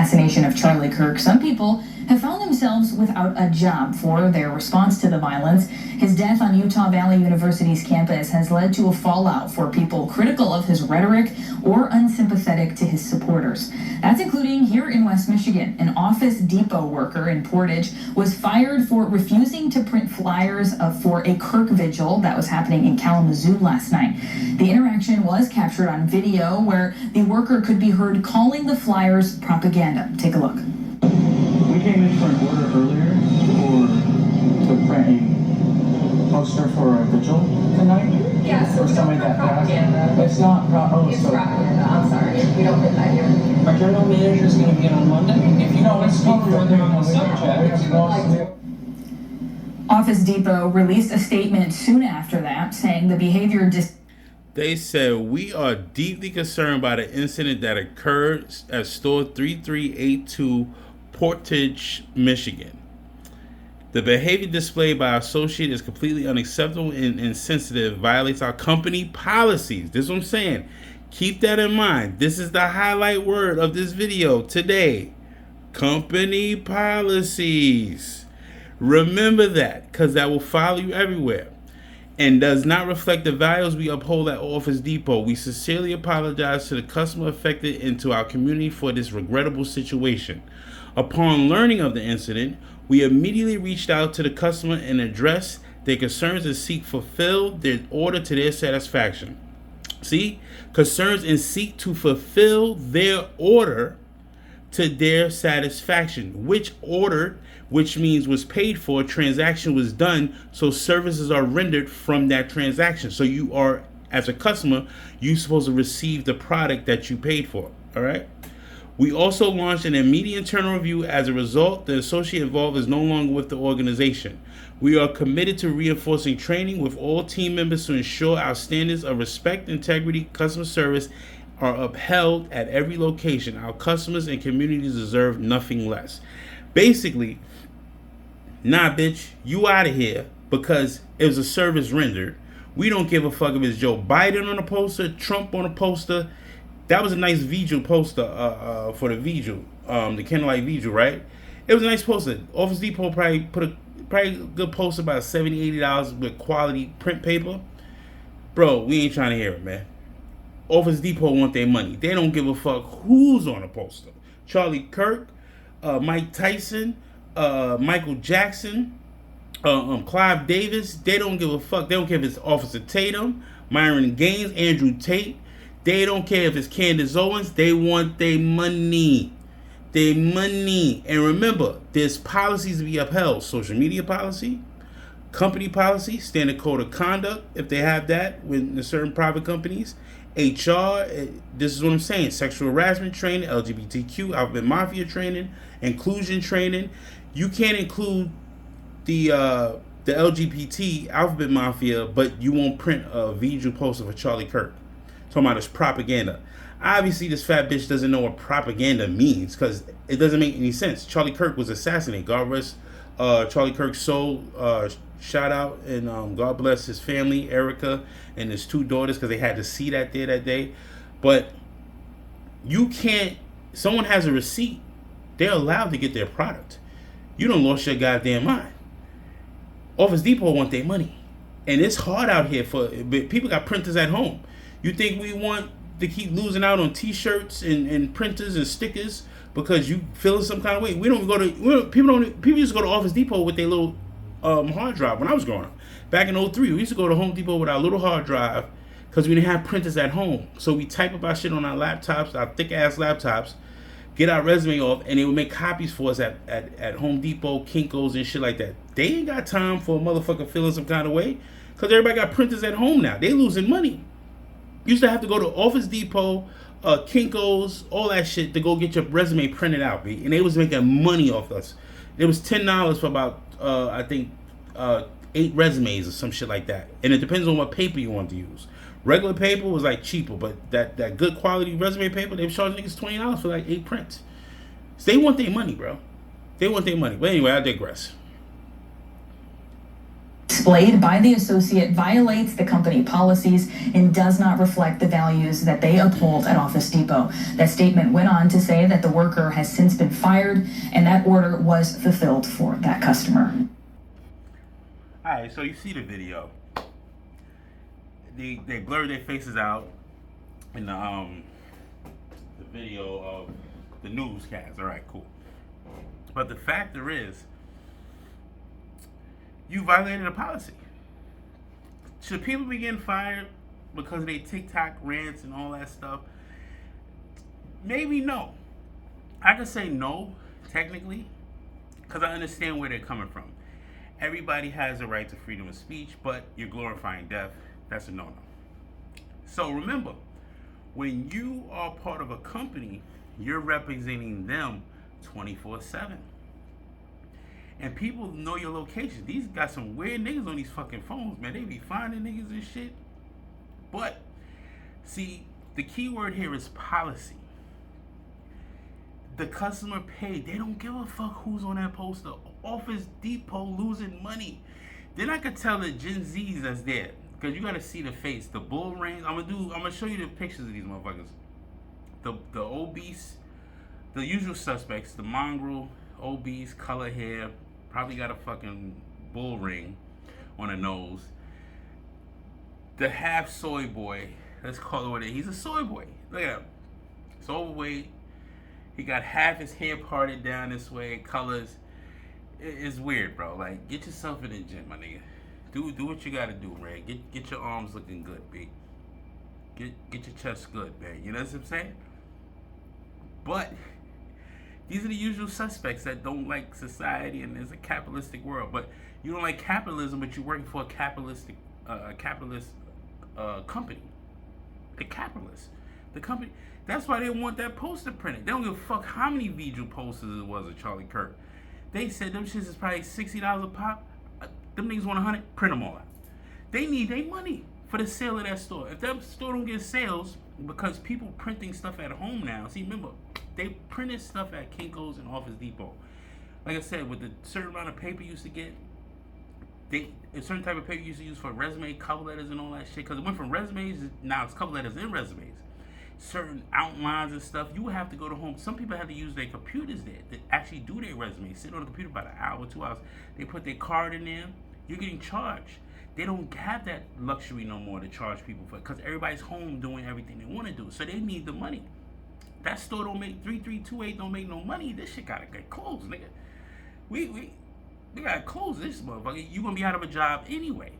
assassination of Charlie Kirk, some people have found themselves without a job for their response to the violence. His death on Utah Valley University's campus has led to a fallout for people critical of his rhetoric or unsympathetic to his supporters. That's including here in West Michigan. An Office Depot worker in Portage was fired for refusing to print flyers for a Kirk vigil that was happening in Kalamazoo last night. The interaction was captured on video where the worker could be heard calling the flyers propaganda. Take a look. We came in for an order earlier to print a poster for a vigil tonight. Yeah, so or something like that. propaganda. It's not It's propaganda. I'm sorry. We don't put that here. Our general manager is going to be in on Monday. If you don't want to speak further on the subject. Office Depot released a statement soon after that saying the behavior They said, we are deeply concerned by the incident that occurred at store 3382 Portage, Michigan. The behavior displayed by our associate is completely unacceptable and insensitive, violates our company policies. This is what I'm saying. Keep that in mind. This is the highlight word of this video today. Company policies. Remember that, because that will follow you everywhere. And does not reflect the values we uphold at Office Depot. We sincerely apologize to the customer affected and to our community for this regrettable situation. Upon learning of the incident, we immediately reached out to the customer and addressed their concerns and seek fulfill their order to their satisfaction. See? Concerns and seek to fulfill their order to their satisfaction. Which means was paid for, transaction was done, so services are rendered from that transaction. So you are, as a customer, you're supposed to receive the product that you paid for, all right? We also launched an immediate internal review. As a result, the associate involved is no longer with the organization. We are committed to reinforcing training with all team members to ensure our standards of respect, integrity, customer service are upheld at every location. Our customers and communities deserve nothing less. Basically, nah, bitch, you out of here because it was a service rendered. We don't give a fuck if it's Joe Biden on the poster, Trump on the poster. That was a nice vigil poster for the vigil, the candlelight vigil, right? It was a nice poster. Office Depot probably put a good poster about $70, $80 with quality print paper. Bro, we ain't trying to hear it, man. Office Depot want their money. They don't give a fuck who's on the poster. Charlie Kirk, Mike Tyson, Michael Jackson, Clive Davis. They don't give a fuck. They don't care if it's Officer Tatum, Myron Gaines, Andrew Tate. They don't care if it's Candace Owens. They want their money. Their money. And remember, there's policies to be upheld. Social media policy, company policy, standard code of conduct, if they have that with certain private companies. HR, this is what I'm saying, sexual harassment training, LGBTQ, Alphabet Mafia training, inclusion training. You can't include the LGBT Alphabet Mafia, but you won't print a vigil poster for Charlie Kirk. Talking about this propaganda. Obviously, this fat bitch doesn't know what propaganda means because it doesn't make any sense. Charlie Kirk was assassinated. God rest Charlie Kirk's soul. Shout out and God bless his family, Erica and his two daughters, because they had to see that day. But you can't. Someone has a receipt. They're allowed to get their product. You done lost your goddamn mind. Office Depot want their money, and it's hard out here for people. Got printers at home. You think we want to keep losing out on T-shirts and printers and stickers because you feeling some kind of way? We don't go to people used to go to Office Depot with their little hard drive when I was growing up. Back in 03, we used to go to Home Depot with our little hard drive because we didn't have printers at home. So we type up our shit on our laptops, our thick ass laptops, get our resume off, and they would make copies for us at Home Depot, Kinko's, and shit like that. They ain't got time for a motherfucker feeling some kind of way because everybody got printers at home now. They losing money. Used to have to go to Office Depot, Kinko's, all that shit to go get your resume printed out, B. And they was making money off us. It was $10 for about, I think, 8 resumes or some shit like that. And it depends on what paper you want to use. Regular paper was like cheaper, but that good quality resume paper, they were charging niggas $20 for like 8 prints. So they want their money, bro. They want their money. But anyway, I digress. displayed by the associate violates the company policies and does not reflect the values that they uphold at Office Depot. That statement went on to say that the worker has since been fired and that order was fulfilled for that customer. Alright, so you see the video. They blur their faces out in the video of the newscast. Alright, cool. But the factor is, you violated a policy. Should people be getting fired because they TikTok rants and all that stuff? Maybe no. I could say no, technically, because I understand where they're coming from. Everybody has a right to freedom of speech, but you're glorifying death. That's a no-no. So remember, when you are part of a company, you're representing them 24/7. And people know your location. These got some weird niggas on these fucking phones, man. They be finding niggas and shit. But, see, the key word here is policy. The customer paid. They don't give a fuck who's on that poster. Office Depot losing money. Then I could tell the Gen Zs that's there. Because you gotta see the face. The bull rings. I'm gonna show you the pictures of these motherfuckers. The obese, the usual suspects, the mongrel, obese, color hair, probably got a fucking bull ring on the nose. The half soy boy, let's call it what it is. He's a soy boy. Look at him. He's overweight. He got half his hair parted down this way, colors. It's weird, bro. Like, get yourself in the gym, my nigga. Do what you gotta do, man. Get your arms looking good, B. Get your chest good, man. You know what I'm saying? But these are the usual suspects that don't like society, and it's a capitalistic world. But you don't like capitalism, but you're working for a capitalist company. The capitalists. The company. That's why they want that poster printed. They don't give a fuck how many visual posters it was of Charlie Kirk. They said them shits is probably $60 a pop. Them niggas want 100, print them all out. They need their money for the sale of that store. If that store don't get sales, because people printing stuff at home now. See, remember, they printed stuff at Kinko's and Office Depot. Like I said, with the certain amount of paper you used to get, a certain type of paper you used to use for resume, cover letters, and all that shit. Because it went from resumes, now it's cover letters and resumes. Certain outlines and stuff, you would have to go to home. Some people have to use their computers there to actually do their resume. Sit on the computer about an hour, 2 hours. They put their card in there. You're getting charged. They don't have that luxury no more to charge people for it, because everybody's home doing everything they want to do. So they need the money. That store don't make 3328 don't make no money. This shit gotta get closed, nigga. We gotta close this motherfucker. You gonna be out of a job anyway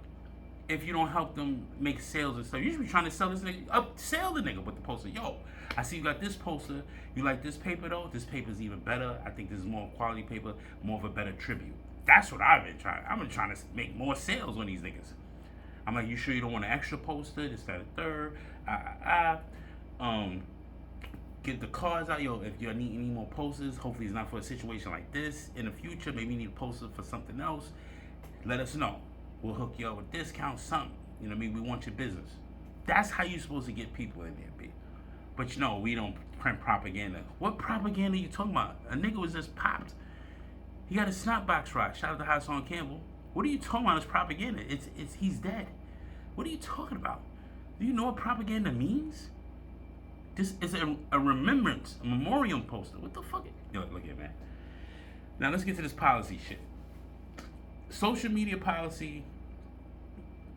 if you don't help them make sales and stuff. You should be trying to sell this nigga sell the nigga with the poster. Yo, I see you got this poster. You like this paper though? This paper's even better. I think this is more quality paper, more of a better tribute. That's what I've been trying. I've been trying to make more sales on these niggas. I'm like, you sure you don't want an extra poster? This, that, and third. Get the cards out. Yo, if you need any more posters, hopefully it's not for a situation like this. In the future, maybe you need a poster for something else. Let us know. We'll hook you up with discounts, something. You know what I mean? We want your business. That's how you're supposed to get people in there, B. But you know, we don't print propaganda. What propaganda are you talking about? A nigga was just popped. He got a snot box rod. Shout out to Hot Song Campbell. What are you talking about? It's propaganda. He's dead. What are you talking about? Do you know what propaganda means? This is a remembrance, a memoriam poster. What the fuck? Yo, look at man. Now let's get to this policy shit. Social media policy,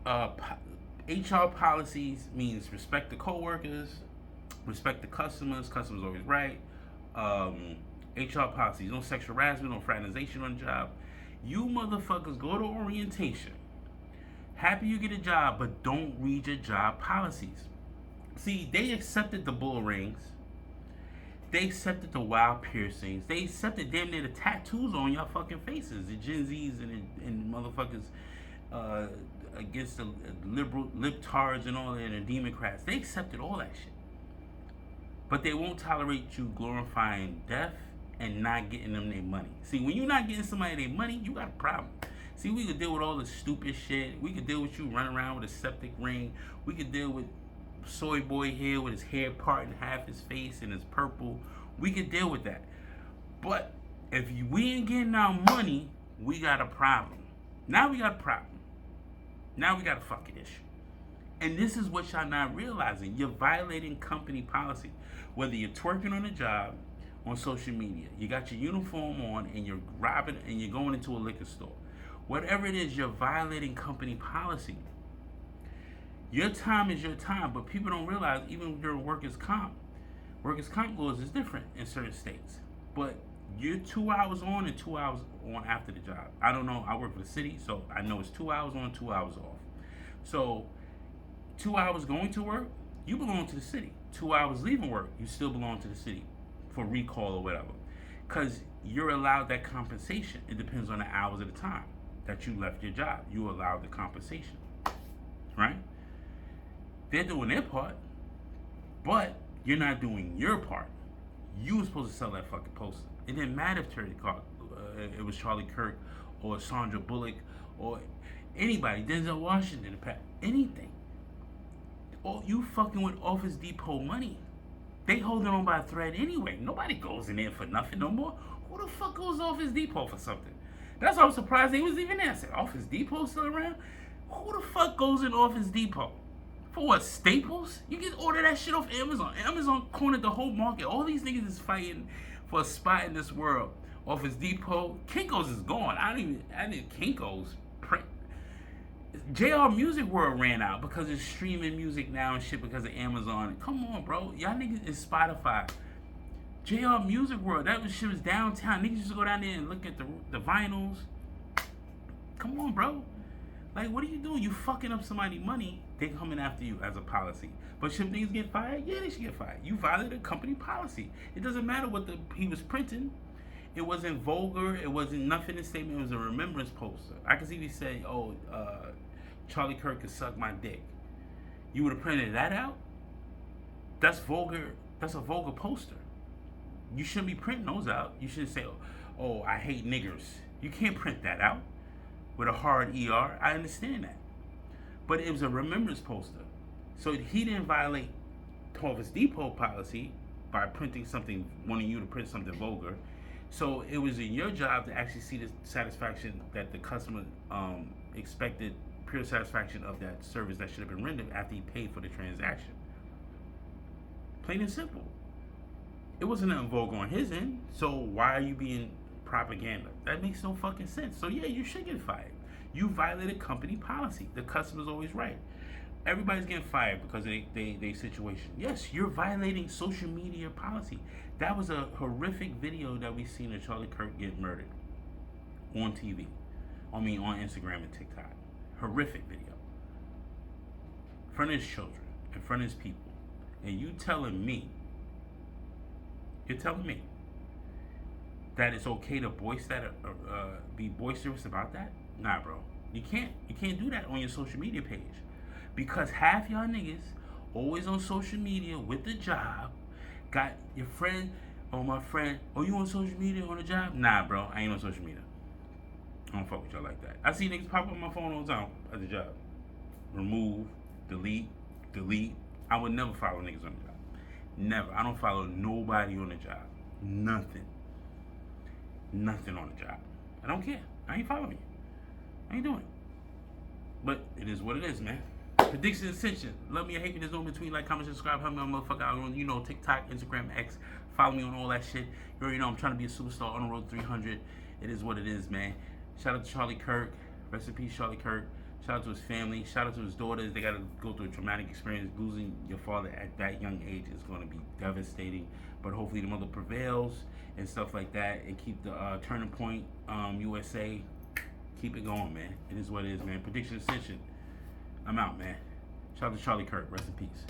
HR policies means respect the coworkers, respect the customers. Customers always right. HR policies, no sexual harassment, no fraternization on the job. You motherfuckers go to orientation. Happy you get a job, but don't read your job policies. See, they accepted the bull rings. They accepted the wild piercings. They accepted damn near the tattoos on y'all fucking faces. The Gen Zs and motherfuckers against the liberal libtards and all that, and the Democrats. They accepted all that shit. But they won't tolerate you glorifying death and not getting them their money. See, when you're not getting somebody their money, you got a problem. See, we could deal with all the stupid shit. We could deal with you running around with a septic ring. We could deal with soy boy here with his hair parting half his face and his purple. We could deal with that. But if we ain't getting our money, we got a problem. Now we got a problem. Now we got a fucking issue. And this is what y'all not realizing. You're violating company policy. Whether you're twerking on a job, on social media, you got your uniform on and you're robbing and you're going into a liquor store. Whatever it is, you're violating company policy. Your time is your time, but people don't realize even during workers' comp laws is different in certain states. But you're 2 hours on and 2 hours on after the job. I don't know. I work for the city, so I know it's 2 hours on, 2 hours off. So 2 hours going to work, you belong to the city. 2 hours leaving work, you still belong to the city for recall or whatever. Because you're allowed that compensation. It depends on the hours of the time that you left your job. You allowed the compensation. Right? They're doing their part, but you're not doing your part. You were supposed to sell that fucking poster. It didn't matter if it was Charlie Kirk or Sandra Bullock or anybody, Denzel Washington, anything. Oh, you fucking with Office Depot money. They holding on by a thread anyway. Nobody goes in there for nothing no more. Who the fuck goes to Office Depot for something? That's why I was surprised they was even there. I said, Office Depot still around? Who the fuck goes in Office Depot? For what, Staples? You can order that shit off Amazon. Amazon cornered the whole market. All these niggas is fighting for a spot in this world. Office Depot. Kinko's is gone. I didn't Kinko's print. JR Music World ran out because it's streaming music now and shit because of Amazon. Come on, bro. Y'all niggas is Spotify. JR Music World. That shit was downtown. Niggas used to go down there and look at the vinyls. Come on, bro. Like, what are you doing? You fucking up somebody's money. They coming after you as a policy. But should niggas get fired? Yeah, they should get fired. You violated company policy. It doesn't matter what he was printing. It wasn't vulgar. It wasn't nothing in the statement. It was a remembrance poster. I can see they say, Charlie Kirk could suck my dick. You would have printed that out? That's vulgar. That's a vulgar poster. You shouldn't be printing those out. You shouldn't say, oh, I hate niggers. You can't print that out with a hard ER. I understand that. But it was a remembrance poster. So he didn't violate Office Depot policy by printing something, wanting you to print something vulgar. So it was in your job to actually see the satisfaction that the customer expected, pure satisfaction of that service that should have been rendered after he paid for the transaction. Plain and simple. It wasn't nothing vulgar on his end. So why are you being propaganda? That makes no fucking sense. So yeah, you should get fired. You violated company policy. The customer's always right. Everybody's getting fired because of their situation. Yes, you're violating social media policy. That was a horrific video that we seen of Charlie Kirk get murdered on TV. On Instagram and TikTok. Horrific video. In front of his children, in front of his people. And you're telling me that it's okay to be boisterous about that? Nah, bro. You can't do that on your social media page. Because half y'all niggas always on social media with the job, got your friend or my friend, you on social media on the job? Nah, bro, I ain't on social media. I don't fuck with y'all like that. I see niggas pop up on my phone all the time at the job. Remove, delete. I would never follow niggas on the job. Never. I don't follow nobody on the job. Nothing on the job. I don't care. I ain't following you. I ain't doing it. But it is what it is, man. Prediction Ascension. Love me or hate me. There's no between. Like, comment, subscribe. Help me on motherfucker out on, TikTok, Instagram, X. Follow me on all that shit. You already know I'm trying to be a superstar on the road to 300. It is what it is, man. Shout out to Charlie Kirk. Rest in peace, Charlie Kirk. Shout out to his family. Shout out to his daughters. They got to go through a traumatic experience. Losing your father at that young age is going to be devastating. But hopefully the mother prevails and stuff like that. And keep the Turning Point USA. Keep it going, man. It is what it is, man. Prediction Ascension. I'm out, man. Shout out to Charlie Kirk. Rest in peace.